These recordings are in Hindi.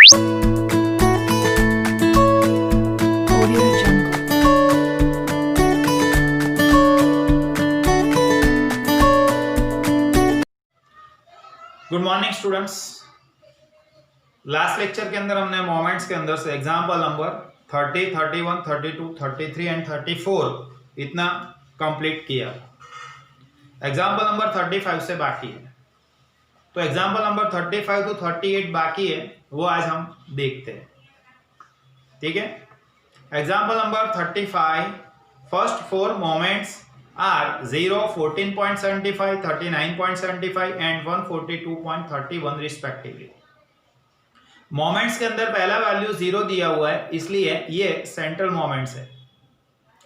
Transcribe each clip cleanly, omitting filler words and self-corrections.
Good morning students. Last lecture के अंदर हमने मोमेंट्स के अंदर से एग्जाम्पल नंबर 30, 31, 32, 33 एंड 34 इतना कंप्लीट किया। एग्जाम्पल नंबर 35 से बाकी है, तो एग्जाम्पल नंबर 35 to 38 बाकी है, वो आज हम देखते हैं। ठीक है, example number 35, first four moments are 0, 14.75, 39.75 and 142.31 respectively. Moments के अंदर पहला वैल्यू 0 दिया हुआ है, इसलिए ये सेंट्रल मोमेंट्स है।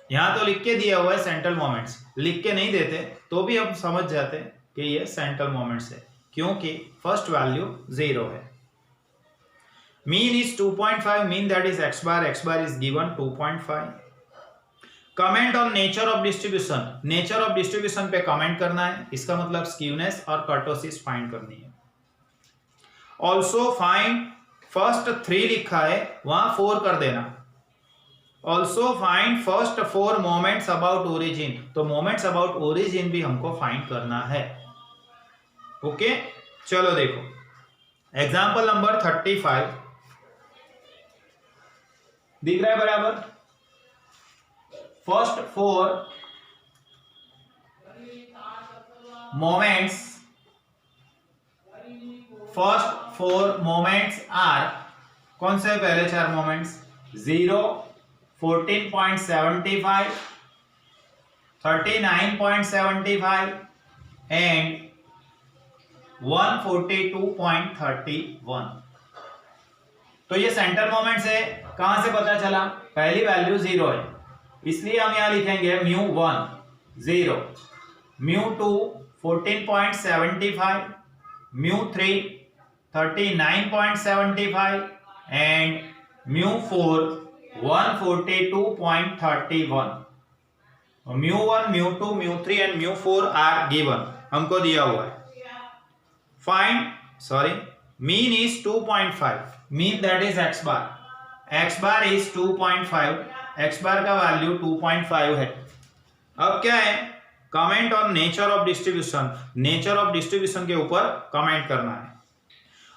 यहां तो लिख के दिया हुआ है सेंट्रल मोमेंट्स, लिख के नहीं देते तो भी हम समझ जाते हैं कि ये सेंट्रल मोमेंट्स है, क्योंकि फर्स्ट वैल्यू 0 है। Mean is 2.5, mean that is x bar is given 2.5। Comment on nature of distribution, nature of distribution पे कमेंट करना है, इसका मतलब स्क्यूनेस और कर्टोसिस फाइंड करनी है। ऑल्सो फाइंड, फर्स्ट 3 लिखा है वहां 4 कर देना। Also find first 4 moments about origin, तो मोमेंट्स अबाउट ओरिजिन भी हमको फाइंड करना है। ओके, चलो देखो एग्जाम्पल नंबर 35 दिख रहा है बराबर। First 4 moments, first 4 moments are, कौन से पहले 4 मोमेंट्स? 0, 14.75, 39.75 एंड 142.31। तो ये सेंटर मोमेंट्स है। कहां से पता चला? पहली वैल्यू 0 है, इसलिए हम यहां लिखेंगे μ1 0, μ2 14.75, μ3 39.75 and μ4 142.31। μ1, μ2, μ3 and μ4 are given, हमको दिया हुआ है। Find, sorry, mean is 2.5, mean that is x bar is 2.5, x बार का वैल्यू 2.5 है। अब क्या है? Comment on nature of distribution, nature of distribution के ऊपर कमेंट करना है।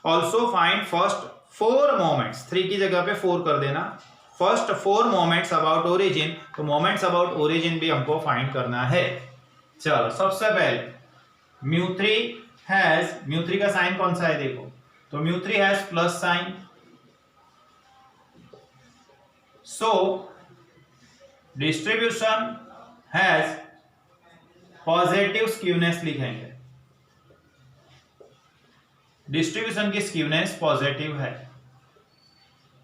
ऑल्सो फाइंड फर्स्ट 4 मोमेंट्स, 3 की जगह पे 4 कर देना। फर्स्ट 4 मोमेंट्स अबाउट ओरिजिन, तो मोमेंट्स अबाउट ओरिजिन भी हमको फाइंड करना है। चलो सबसे पहले μ3 का साइन कौन सा है देखो, तो μ3 has plus sign, so distribution has positive skewness लिखेंगे, डिस्ट्रीब्यूशन की स्क्यूनेस पॉजिटिव है।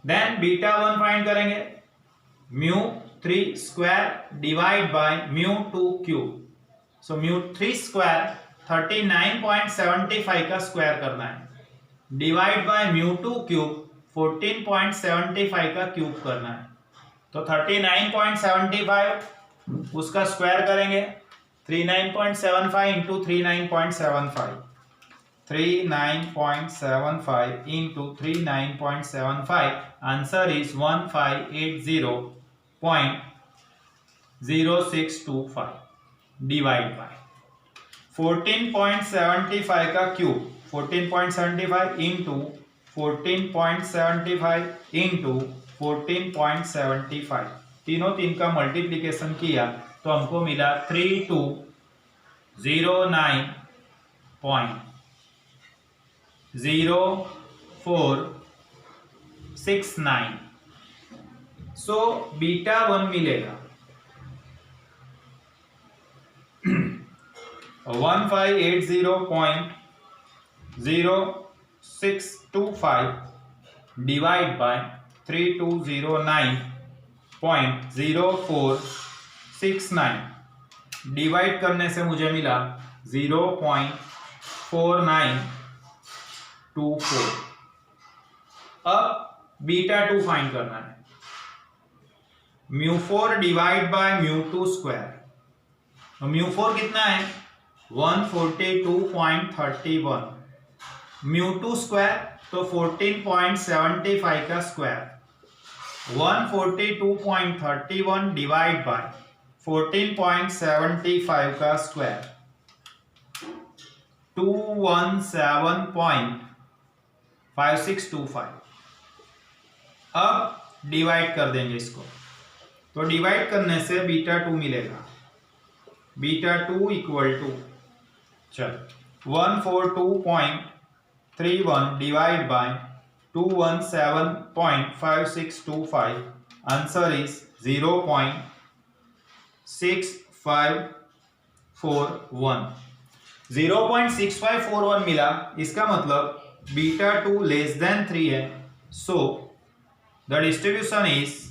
देन बीटा 1 फाइंड करेंगे, μ3 square divide by μ2 cube, so μ3 square 39.75 का स्क्वायर करना है, डिवाइड बाय μ2 क्यूब 14.75 का क्यूब करना है। तो 39.75 उसका स्क्वायर करेंगे, 39.75 into 39.75, 39.75 into 39.75, answer is 1580.0625 divide by 14.75 का क्यूब, 14.75 इंटू 14.75 इंटू 14.75, तीनों 3 का मल्टीप्लीकेशन किया तो हमको मिला 3209.0469। सो बीटा 1 मिलेगा 1580.0625 डिवाइड बाय 3209.0469, डिवाइड करने से मुझे मिला 0.4924। अब बीटा 2 फाइंड करना है, μ4 डिवाइड बाय μ2 स्क्वायर, तो μ4 कितना है? 142.31, μ2 स्क्वायर तो 14.75 का स्क्वायर 142.31 डिवाइड बाय 14.75 का स्क्वायर 217.5625। अब डिवाइड कर देंगे इसको, तो डिवाइड करने से बीटा 2 मिलेगा। बीटा 2 इक्वल टू चल 142.31 डिवाइड बाय 217.5625। Answer is 0.6541। 0.6541 मिला, इसका मतलब बीटा 2 लेस देन 3 है। So the distribution is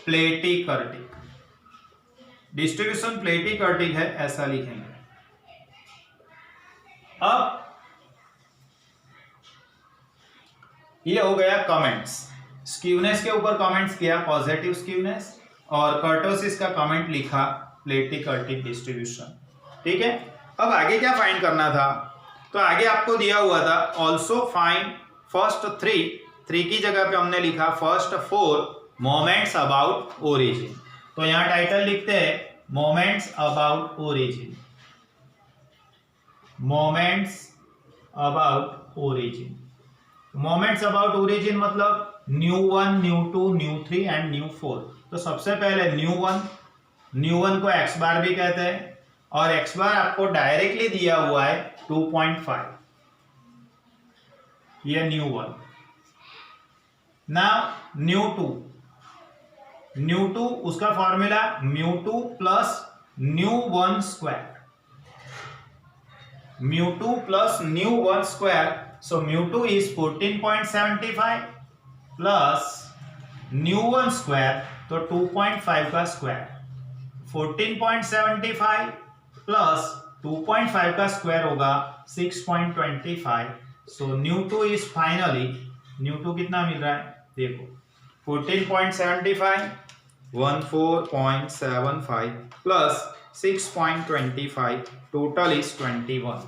platykurtic. Distribution platykurtic है, ऐसा लिखेंगे। अब ये हो गया कमेंट्स। स्क्यूनेस के ऊपर कमेंट्स किया, पॉजिटिव स्क्यूनेस, और कर्टोसिस का कमेंट लिखा, प्लेटिकर्टिक डिस्ट्रीब्यूशन। ठीक है, अब आगे क्या फाइंड करना था? तो आगे आपको दिया हुआ था ऑल्सो फाइंड फर्स्ट 3 की जगह पे हमने लिखा फर्स्ट 4 मोमेंट्स अबाउट ओरिजिन। तो यहाँ टाइटल लिखते हैं moments about origin. Moments about origin. Moments about origin मतलब nu 1, nu 2, nu 3 and nu 4। तो सबसे पहले न्यू 1 को एक्स बार भी कहते हैं, और एक्स बार आपको डायरेक्टली दिया हुआ है 2.5, ये न्यू 1। नाउ न्यू 2 उसका formula mu 2 plus new 1 square. Mu 2 plus new 1 square, so mu 2 is 14.75 plus new 1 square, तो 2.5 का स्क्वायर। 14.75 प्लस 2.5 का स्क्वायर होगा 6.25। So new 2 is finally, new 2 कितना मिल रहा है देखो, 14.75 14.75 प्लस 6.25, टोटल इज 21।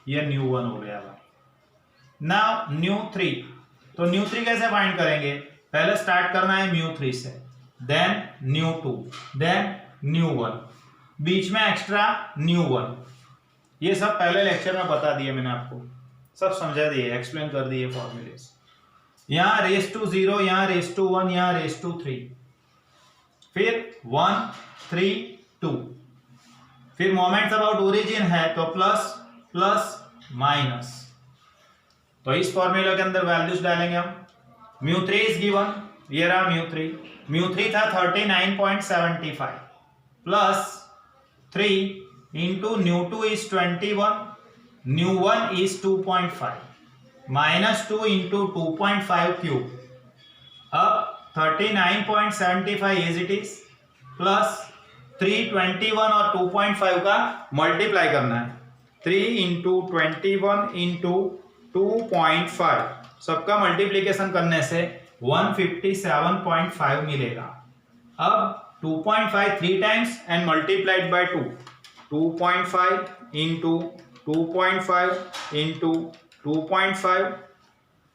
ये न्यू 1 हो गया। नाउ न्यू 3, तो न्यू 3 कैसे फाइंड करेंगे? पहले स्टार्ट करना है म्यू 3 से, देन न्यू 2, देन न्यू 1, बीच में एक्स्ट्रा न्यू 1। ये सब पहले लेक्चर में बता दिए मैंने आपको, सब समझा दिए, एक्सप्लेन कर दिए फॉर्मूलेस। यहाँ रेस टू 0, यहाँ रेस टू 1, यहाँ रेस टू 3, फिर 1 3 2, फिर मोमेंट्स अबाउट ओरिजिन है तो प्लस प्लस माइनस। तो इस फॉर्मूला के अंदर वैल्यूज डालेंगे हम। म्यू 3 इज गिवन, ये रहा म्यू 3। म्यू 3 था 39.75 plus 3 into new 2 is 21, new 1 is 2.5 minus 2 into 2.5 cube. अब 39.75 एज इट इज प्लस 321 और 2.5 का मल्टीप्लाई करना है। 3 इंटू 21 इंटू 2.5, सबका मल्टीप्लीकेशन करने से 157.5 मिलेगा। अब 2.5 3 times and multiplied by 2, 2.5 into 2.5 into 2.5,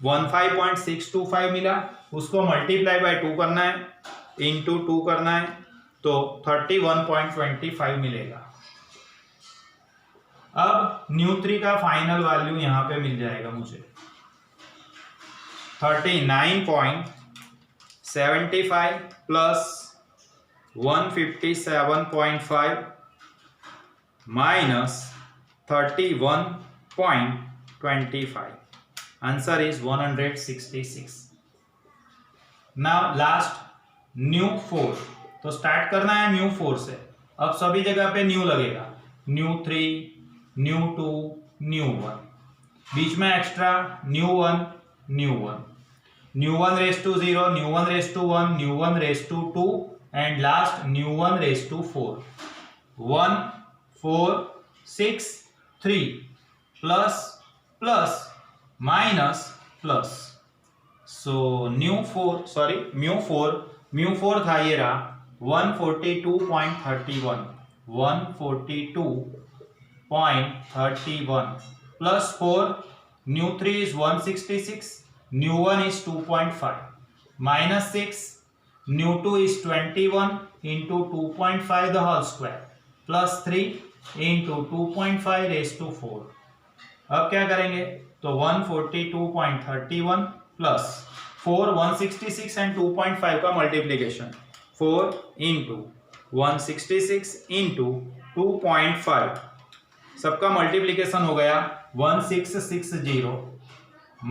15.625 मिला। उसको मल्टीप्लाई बाय 2 करना है, इंटू 2 करना है, तो 31.25 मिलेगा। अब न्यू 3 का फाइनल वैल्यू यहां पे मिल जाएगा मुझे 39.75 plus 157.5 minus 31.25। Answer is 166। Now last new 4, तो स्टार्ट करना है न्यू 4 से। अब सभी जगह पे न्यू लगेगा, न्यू 3, न्यू 2, न्यू 1, बीच में extra nu 1, nu 1, nu 1 raise to 0, nu 1 raise to 1, nu 1 raise to 2 and last nu 1 raise to 4। 1 4 6 3 plus plus minus plus. So mu 4 था, ये रहा 142.31, 142.31 plus 4 ν3 is 166, ν1 is 2.5, minus 6, ν2 is 21 into 2.5 the whole square plus 3 into 2.5 raised to 4. अब क्या करेंगे, तो 142.31 प्लस 4 166 एंड 2.5 का मल्टीप्लीकेशन 4 इंटू 166 इंटू 2.5 सबका मल्टीप्लीकेशन हो गया 1660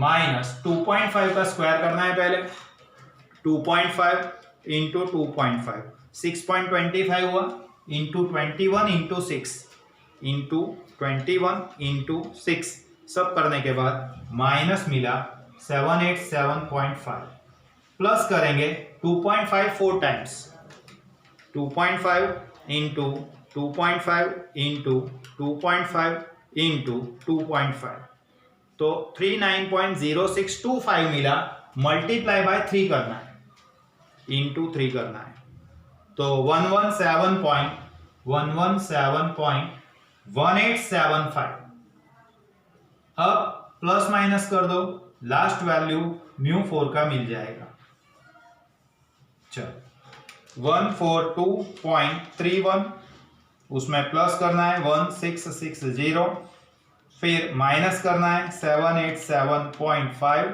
माइनस 2.5 का स्क्वायर करना है पहले 2.5 इंटू 2.5 6.25 हुआ इंटू 21 इंटू 6 इंटू 21 इंटू 6 सब करने के बाद माइनस मिला 787.5 प्लस करेंगे 2.5 4 टाइम्स 2.5 इंटू 2.5 इंटू 2.5 इंटू 2.5 तो 39.0625 मिला, मल्टीप्लाई बाय 3 करना है इंटू 3 करना है तो 117.1875। अब प्लस माइनस कर दो, लास्ट वैल्यू μ4 का मिल जाएगा। चलो 142.31 उसमें प्लस करना है 1660, फिर माइनस करना है 787.5,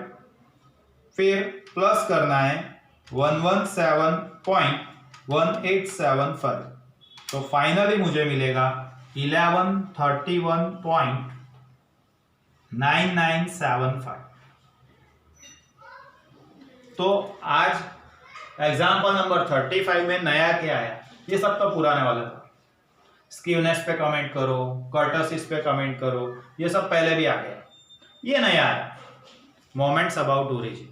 फिर प्लस करना है 117.1875 तो फाइनली मुझे मिलेगा 1131.9975। तो आज एग्जाम्पल नंबर 35 में नया क्या आया, ये सब तो पुराने वाला था। स्क्यूनेस पे कमेंट करो, कर्टसिस पे कमेंट करो, ये सब पहले भी आ गया। ये नया आया moments about origin.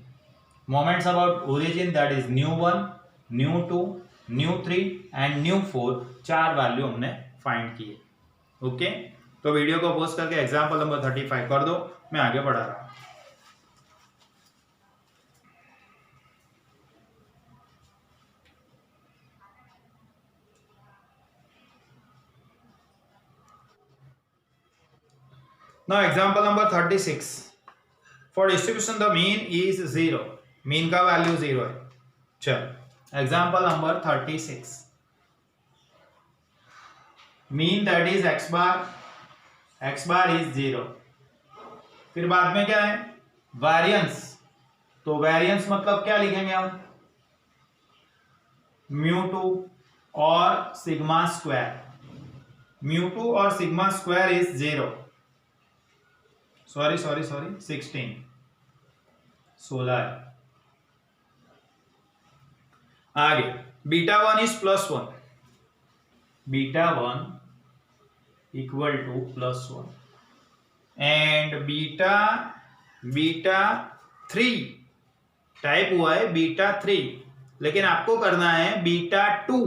Moments about origin that is ν1, ν2, ν3 and ν4 चार वैल्यू हमने फाइंड किए। ओके, तो वीडियो को पोस्ट करके एग्जाम्पल नंबर 35 कर दो, मैं आगे बढ़ा रहा हूं। Now example number 36. For distribution the mean is 0. Mean का वैल्यू 0 है। चलो example number 36। Mean that is x bar is 0। फिर बाद में क्या है, वेरिएंस। तो वेरिएंस मतलब क्या लिखेंगे हम, μ2 और सिग्मा स्क्वायर। μ2 और सिग्मा स्क्वायर इज 0। सॉरी 16 है। आगे beta 1 is +1, beta 1 equal to +1 and beta 3 type हुआ है बीटा 3, लेकिन आपको करना है बीटा 2।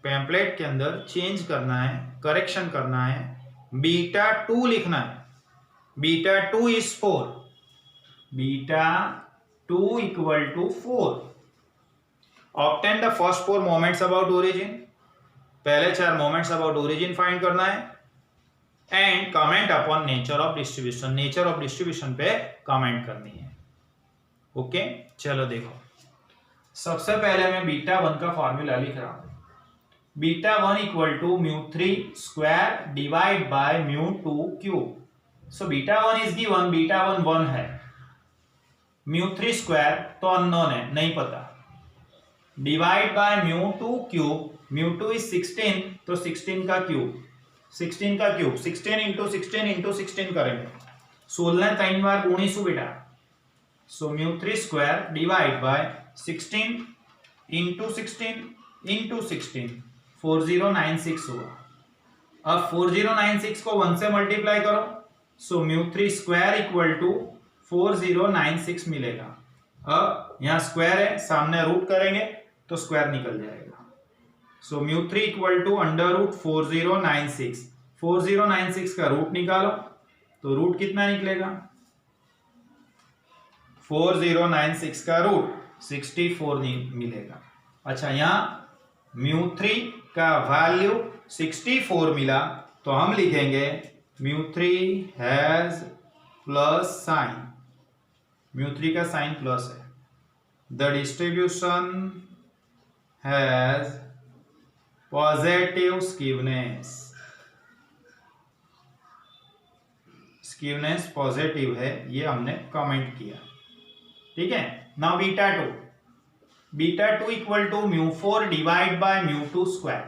पैम्पलेट के अंदर चेंज करना है, करेक्शन करना है, बीटा 2 लिखना है। Beta 2 is 4, beta 2 equal to 4। Obtain the first 4 moments about origin. पहले 4 मोमेंट्स अबाउट ओरिजिन फाइंड करना है and comment upon nature of distribution. Nature of distribution पे कमेंट करनी है। ओके, चलो देखो, सबसे पहले मैं बीटा 1 का फॉर्मूला लिख रहा हूं। Beta 1 equal to μ3 square divide by μ2 cube. So beta 1 is given, beta 1 1 है, μ3 स्क्वायर तो अननोन है, नहीं पता, डिवाइड बाय μ2 क्यूब। μ2 इज 16 तो 16 का क्यूब 16 इंटू 16 करेंगे, 16 3 बार 19 बेटा। सो μ3 स्क्वायर डिवाइड बाय 16 इंटू 16 4096 हुआ। अब 4096 को 1 से मल्टीप्लाई करो, सो μ3 स्क्वायर इक्वल टू 4096 मिलेगा। अब यहां स्क्वायर है, सामने रूट करेंगे तो स्क्वायर निकल जाएगा। सो μ3 इक्वल टू √4096। 4096 का रूट निकालो तो रूट कितना निकलेगा, 4096 का रूट 64 मिलेगा। अच्छा, यहां μ3 का वैल्यू 64 मिला तो हम लिखेंगे μ3 हैज प्लस साइन, μ3 का साइन प्लस है। The distribution has positive skewness, skewness positive है, ये हमने कमेंट किया। ठीक है। Now beta two equal to μ4 divide by μ2 square.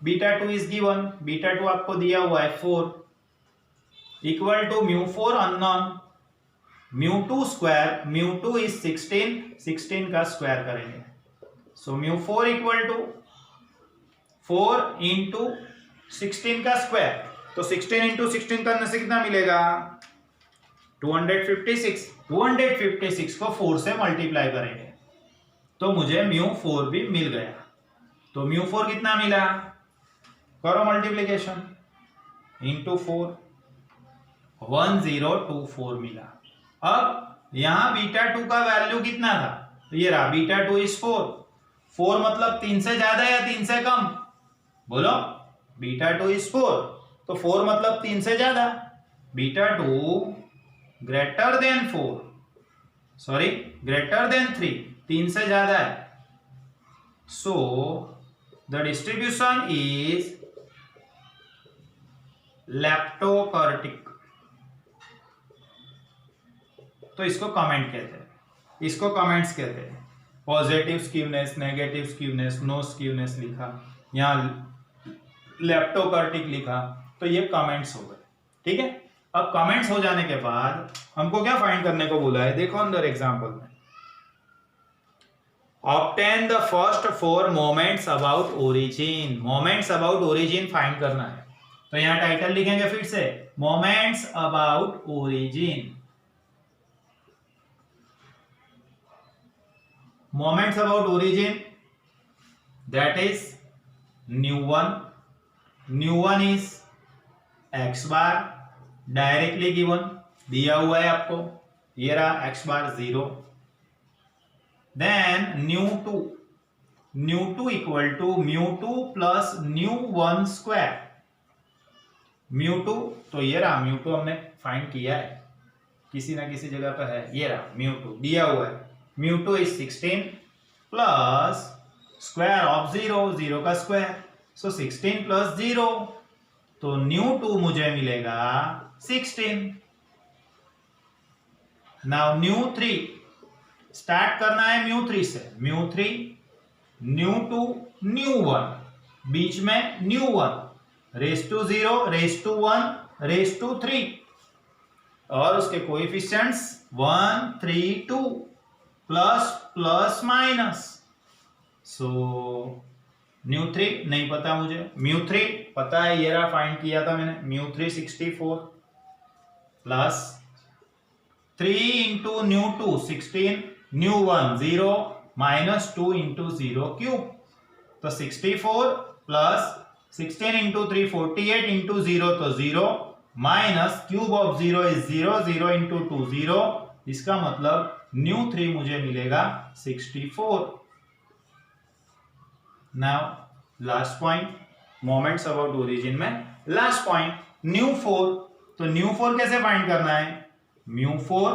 Beta two is given, beta two आपको दिया हुआ है 4 equal to μ4 unknown, μ2 square, μ2 is 16 का स्क्वायर करेंगे। सो μ4 इक्वल टू 4 इंटू 16 का स्क्वायर, तो 16 इंटू 16 करने से कितना मिलेगा 256। 256 को 4 से मल्टीप्लाई करेंगे तो मुझे μ4 भी मिल गया। तो μ4 कितना मिला, करो मल्टीप्लीकेशन, इंटू 4, 1024 मिला। अब यहां बीटा टू का वैल्यू कितना था, तो ये रहा बीटा टू इज 4 मतलब 3 से ज्यादा या 3 से कम, बोलो। बीटा टू इज 4 तो 4 मतलब 3 से ज्यादा, beta two greater than 4, sorry greater than 3, 3 से ज्यादा है। So the distribution is leptokurtic, तो इसको कमेंट कहते हैं, इसको कमेंट्स कहते हैं। Positive skewness, negative skewness, no skewness लिखा, यहाँ लेप्टोकर्टिक लिखा, तो ये कमेंट्स हो गए। ठीक है। अब कमेंट्स हो जाने के बाद हमको क्या फाइंड करने को बोला है, देखो अंदर एग्जांपल में, obtain the first 4 moments about origin. Moments about origin find करना है, तो यहां टाइटल लिखेंगे फिर से, moments about origin. Moments about origin that is ν1 is x bar, directly given, दिया हुआ है आपको, ये रहा x bar 0। Then ν2 equal to μ2 plus ν1 square. μ2 तो ये रहा, μ2 हमने फाइंड किया है, किसी ना किसी जगह पर है, ये रहा μ2 दिया हुआ है। μ2 इज 16 प्लस स्क्वायर ऑफ 0 का स्क्वायर, सो 16 प्लस 0, तो ν2 मुझे मिलेगा 16। नाउ ν3 स्टार्ट करना है µ3 से, µ3 ν2 ν1, बीच में ν1 raise to 0 raise to 1 raise to 3, और उसके coefficients 1 3 2 plus plus minus. So ν3 नहीं पता मुझे, μ3 पता है, ये रहा फाइंड किया था मैंने, μ3 64 plus 3 into ν2 16, ν1 0 minus 2 into 0 cube, तो 64 प्लस 16 इंटू 3 48 इंटू 0 तो 0 minus cube of 0 is 0 into 2 0, इसका मतलब ν3 मुझे मिलेगा 64। Now last point, moments about origin में लास्ट पॉइंट ν4, तो ν4 कैसे फाइंड करना है, μ4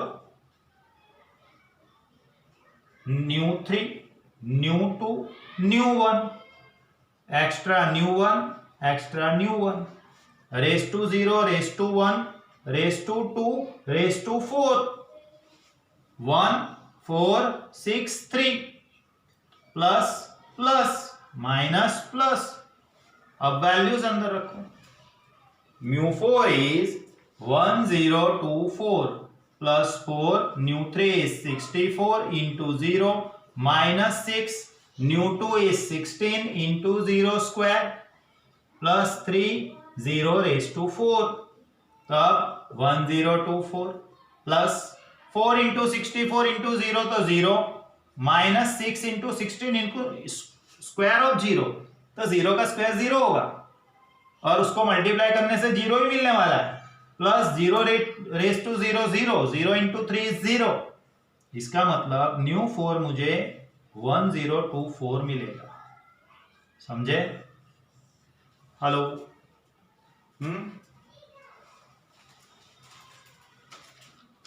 ν3 ν2 ν1 extra ν1 raise to 0 raise to 1 raise to 2 raise to 4, 1 4 6 3 plus plus minus plus. अब वैल्यूज अंदर रखो, μ4 is 1024 plus 4, ν3 is 64 into 0 minus 6, ν2 is 16 into 0 square plus 3 0 raise to 4, तब 1024 प्लस 4 इंटू 64 इंटू 0 तो 0 minus 6 into 16 into square of 0, तो 0 का स्क्वायर 0 होगा और उसको मल्टीप्लाई करने से 0 ही मिलने वाला है, plus 0 raise to 0 into 3 is 0, इसका मतलब ν4 मुझे 1024 मिलेगा। समझे? हेलो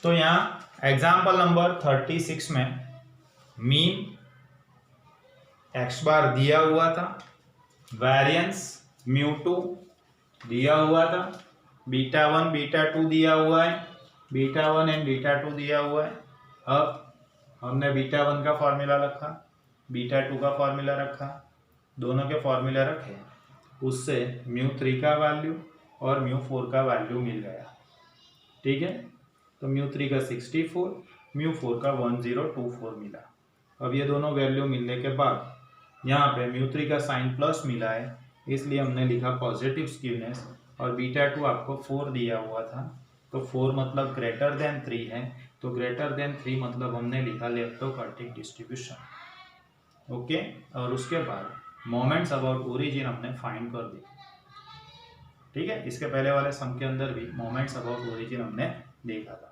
तो यहाँ एग्जाम्पल नंबर 36 में मीन एक्स बार दिया हुआ था, वेरिएंस μ2 दिया हुआ था, β1 β2 दिया हुआ है, β1 एंड β2 दिया हुआ है। अब हमने β1 का फॉर्मूला रखा, β2 का फॉर्मूला रखा, दोनों के फॉर्मूला रखे, उससे μ3 का वैल्यू और μ4 का वैल्यू मिल गया। ठीक है, तो μ3 का 64, μ4 का 1024 मिला। अब ये दोनों वैल्यू मिलने के बाद यहाँ पे μ3 का साइन प्लस मिला है, इसलिए हमने लिखा पॉजिटिव स्क्यूनेस, और β2 आपको 4 दिया हुआ था, तो 4 मतलब ग्रेटर देन 3 है, तो ग्रेटर देन 3 मतलब हमने लिखा लेप्टोकार्टिक डिस्ट्रीब्यूशन। ओके, और उसके बाद मोमेंट्स अबाउट ओरिजिन हमने फाइंड कर दी। ठीक है, इसके पहले वाले सम के अंदर भी मोमेंट्स अबाउट ओरिजिन हमने देखा था।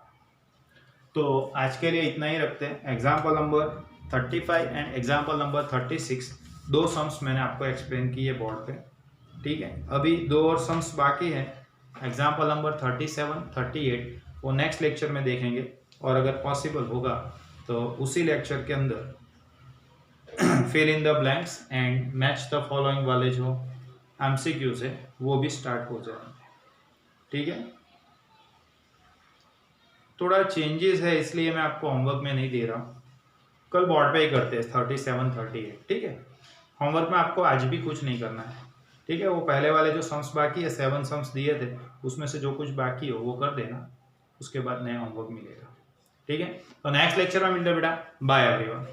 तो आज के लिए इतना ही रखते हैं। Example number 35 and example number 36 दो सम्स मैंने आपको एक्सप्लेन किए बोर्ड पे। ठीक है, अभी दो और सम्स बाकी हैं, एग्जाम्पल नंबर 37, 38, वो नेक्स्ट लेक्चर में देखेंगे, और अगर पॉसिबल होगा तो उसी लेक्चर के अंदर fill in the blanks and match the following वाले जो MCQs है वो भी स्टार्ट हो जाएंगे। ठीक है, थोड़ा चेंजेस है इसलिए मैं आपको होमवर्क में नहीं दे रहा हूँ, कल बोर्ड पे ही करते हैं 37, 38। ठीक है, होमवर्क में आपको आज भी कुछ नहीं करना है। ठीक है, वो पहले वाले जो सम्स बाकी है 7 सम्स दिए थे, उसमें से जो कुछ बाकी हो वो कर देना, उसके बाद नया होमवर्क मिलेगा। ठीक है, तो नेक्स्ट लेक्चर में मिलते हैं बेटा। Bye everyone.